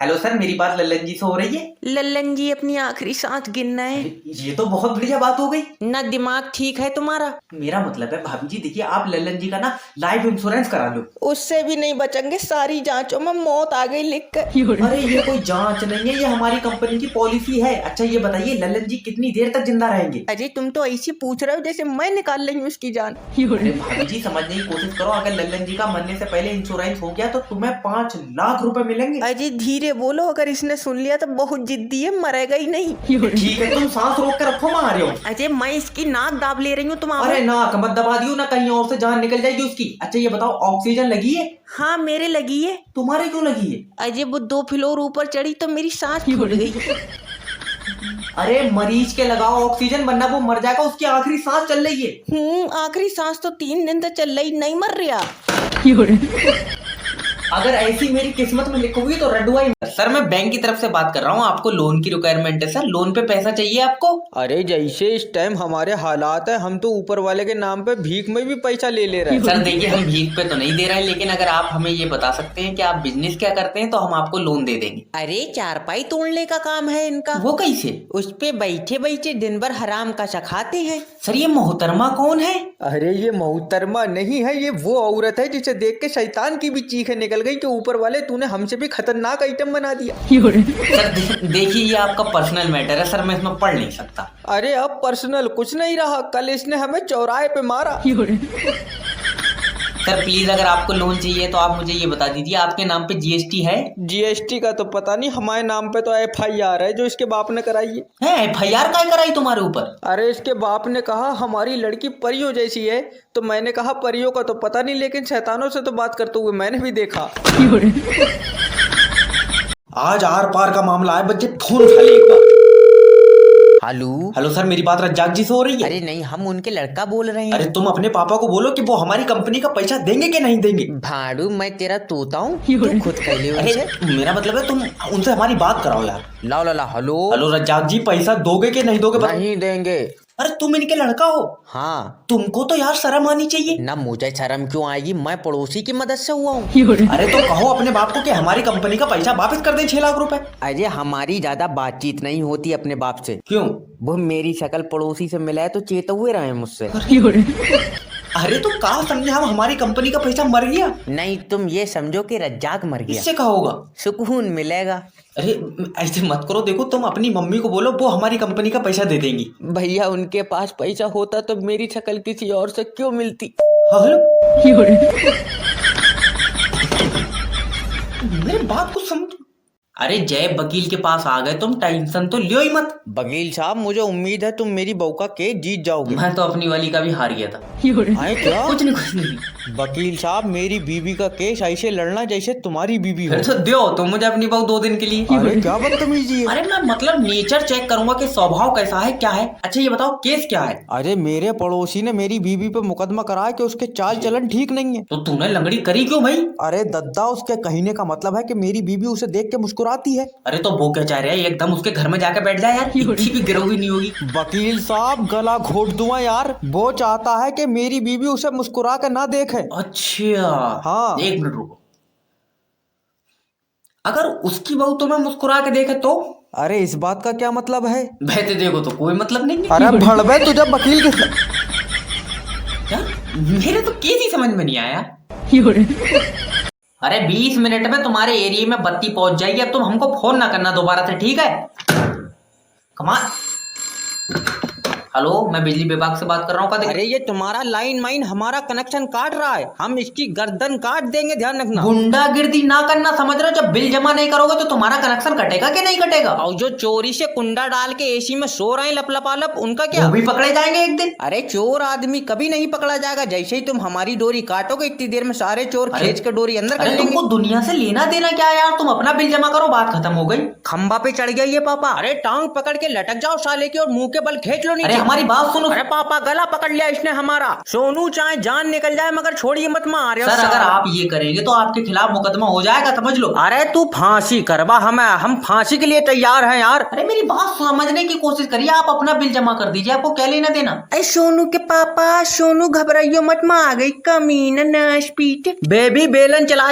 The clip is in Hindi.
हेलो सर, मेरी बात लल्लन जी से हो रही है? लल्लन जी अपनी आखिरी सांस गिनना है। ये तो बहुत बढ़िया बात हो गई। ना दिमाग ठीक है तुम्हारा। मेरा मतलब है भाभी जी, देखिए आप लल्लन जी का ना लाइफ इंश्योरेंस करा लो। उससे भी नहीं बचेंगे, सारी जांचों में मौत आ गई लिख कर। अरे ये कोई जांच नहीं है, ये हमारी कंपनी की पॉलिसी है। अच्छा ये बताइए, लल्लन जी कितनी देर तक जिंदा रहेंगे? अजय तुम तो ऐसी पूछ रहे हो जैसे मैं निकाल रही हूँ उसकी जान। अरे भाभी जी समझने की कोशिश करो, अगर लल्लन जी का मरने से पहले इंश्योरेंस हो गया तो तुम्हें 5 लाख रुपए मिलेंगे। अजय धीरे बोलो, अगर इसने सुन लिया तो बहुत जिद्दी है, मरेगा ही नहीं। ठीक है, तुम सांस रोक कर रखो, मैं आ रही हूँ। अजय मैं इसकी नाक दाब ले रही हूँ, तुम आओ। अरे नाक मत दबा दियो ना, कहीं और से जान निकल जाएगी उसकी। अच्छा ये बताओ, ऑक्सीजन लगी है? हाँ मेरे लगी है। तुम्हारे क्यों लगी है? अजय वो 2 फ्लोर ऊपर चढ़ी तो मेरी सांस फूट गई। अरे मरीज के लगाओ ऑक्सीजन, वरना वो मर जाएगा, उसकी आखिरी सांस चल रही है। आखिरी सांस तो 3 दिन तक चल रही, नहीं मर रहा। अगर ऐसी मेरी किस्मत में लिखोगी तो रडुआ ही। सर मैं बैंक की तरफ से बात कर रहा हूँ, आपको लोन की रिक्वायरमेंट है सर, लोन पे पैसा चाहिए आपको? अरे जैसे इस टाइम हमारे हालात है, हम तो ऊपर वाले के नाम पे भीख में भी पैसा ले रहे हैं। सर देखिए, हम भीख पे तो नहीं दे रहे हैं, लेकिन अगर आप हमें ये बता सकते हैं कि आप बिजनेस क्या करते हैं तो हम आपको लोन दे देंगे। अरे चारपाई तोड़ने का काम है इनका। वो कैसे? उस पे बैठे बैठे दिन भर हराम का चखाते हैं। सर ये मोहतरमा कौन है? अरे ये मोहतरमा नहीं है, ये वो औरत है जिसे देख के शैतान की भी चीखें निकल गई कि ऊपर वाले तूने हमसे भी खतरनाक आइटम बना दिया। सर देखिए, ये आपका पर्सनल मैटर है सर, मैं इसमें पढ़ नहीं सकता। अरे अब पर्सनल कुछ नहीं रहा, कल इसने हमें चौराहे पे मारा। सर प्लीज, अगर आपको लोन चाहिए तो आप मुझे ये बता दीजिए, आपके नाम पे जीएसटी है? जीएसटी का तो पता नहीं, हमारे नाम पे तो FIR है जो इसके बाप ने कराई है। FIR काय कराई तुम्हारे ऊपर? अरे इसके बाप ने कहा हमारी लड़की परियों जैसी है, तो मैंने कहा परियों का तो पता नहीं, लेकिन शैतानों से तो बात करते हुए मैंने भी देखा। आज आर पार का मामला है, बच्चे फोन उठा ले एक बार। हेलो। हेलो सर, मेरी बात रज्जाक जी से हो रही है? अरे नहीं, हम उनके लड़का बोल रहे हैं। अरे तुम अपने पापा को बोलो कि वो हमारी कंपनी का पैसा देंगे कि नहीं देंगे। भाड़ू मैं तेरा तोता हूँ, तू खुद कह ले अरे उनसे। मेरा मतलब है तुम उनसे हमारी बात कराओ यार। ला ला ला, हेलो। हेलो रज्जाक जी, पैसा दोगे कि नहीं दोगे बताओ। नहीं देंगे। अरे तुम इनके लड़का हो? हाँ। तुमको तो यार शर्म आनी चाहिए ना, मुझे शर्म क्यों आएगी, मैं पड़ोसी की मदद से हुआ हूँ। अरे तो कहो अपने बाप को कि हमारी कंपनी का पैसा वापस कर दें 6 लाख रुपए। अजय हमारी ज्यादा बातचीत नहीं होती अपने बाप से। क्यों? वो मेरी शक्ल पड़ोसी से मिला है तो चेत हुए रहे मुझसे। अरे तो कहा समझे, हम हमारी कंपनी का पैसा मर गया? नहीं, तुम ये समझो कि रज्जाक मर गया। इससे क्या होगा? सुकून मिलेगा। अरे ऐसे मत करो, देखो तुम अपनी मम्मी को बोलो, वो हमारी कंपनी का पैसा दे देंगी। भैया उनके पास पैसा होता तो मेरी शक्ल किसी और से क्यों मिलती। हेलो, मेरे बात को समझ। अरे जय वकील के पास आ गए, तुम टेंशन तो लियो ही मत। वकील साहब मुझे उम्मीद है तुम मेरी बहू का केस जीत जाओगे। मैं तो अपनी वाली का भी हार गया था। आए क्या? कुछ नहीं। वकील साहब मेरी बीवी का केस ऐसे लड़ना जैसे तुम्हारी बीवी हो। फिर तो दो तो मुझे अपनी बहू 2 दिन के लिए। अरे क्या बदतमीजी है। अरे मैं मतलब नेचर चेक करूंगा कि स्वभाव कैसा है, क्या है। अच्छा ये बताओ केस क्या है? अरे मेरे पड़ोसी ने मेरी बीवी पे मुकदमा कराया कि उसके चाल चलन ठीक नहीं है। तो तूने लंगड़ी करी क्यों भाई? अरे दद्दा, उसके कहने का मतलब है कि मेरी बीवी उसे देख के मुस्कुराती है। अरे तो वो क्या चाह रहा है, एकदम उसके घर में जाकर बैठ जाए यार, इतनी भी गिरोगी नहीं होगी। वकील साहब गला घोट दूंगा यार, वो चाहता है कि मेरी बीवी उसे मुस्कुरा कर ना देखे। अच्छा हाँ। 1 मिनट रुको, अगर उसकी बहू तुम्हें मुस्कुरा के देखे तो? अरे इस बात का क्या मतलब है? बहते देखो तो कोई मतलब नहीं है। अरे भड़वे तुझे वकील के क्या? मेरे तो केस ही समझ में नहीं आया। अरे 20 मिनट में तुम्हारे एरिया में बत्ती पहुंच जाएगी, अब तुम हमको फोन ना करना दोबारा से, ठीक है? कमाल। हेलो, मैं बिजली विभाग से बात कर रहा हूँ। अरे ये तुम्हारा लाइन माइन हमारा कनेक्शन काट रहा है, हम इसकी गर्दन काट देंगे, ध्यान रखना। गुंडागिर्दी ना करना, समझ रहे हो? जब बिल जमा नहीं करोगे तो तुम्हारा कनेक्शन कटेगा कि नहीं कटेगा? और जो चोरी से कुंडा डाल के एसी में सो रहे हैं लपलपालप, उनका क्या? वो भी पकड़े जाएंगे एक दिन। अरे चोर आदमी कभी नहीं पकड़ा जाएगा, जैसे ही तुम हमारी डोरी काटोगे इतनी देर में सारे चोर खींच के डोरी अंदर कर अरे लेंगे। तुमको दुनिया से लेना देना क्या यार, तुम अपना बिल जमा करो, बात खत्म हो गई। खंबा पे चढ़ गया ये पापा। अरे टांग पकड़ के लटक जाओ साले की और मुंह के बल खींच लो नीचे। अरे हमारी बात सुनो। अरे पापा गला पकड़ लिया इसने हमारा। सोनू चाहे जान निकल जाए मगर छोड़िए मत, मार रहे हो सर। अगर आप ये करेंगे तो आपके खिलाफ मुकदमा हो जाएगा, समझ लो। अरे तू फांसी करवा, हम फांसी के लिए तैयार हैं यार। अरे मेरी बात समझने की कोशिश करिए, आप अपना बिल जमा कर दीजिए, आपको क्या लेना देना। अरे सोनू के पापा, सोनू घबराइयो मत, मां आ गई कमीना नस पीट। बेबी बेलन चला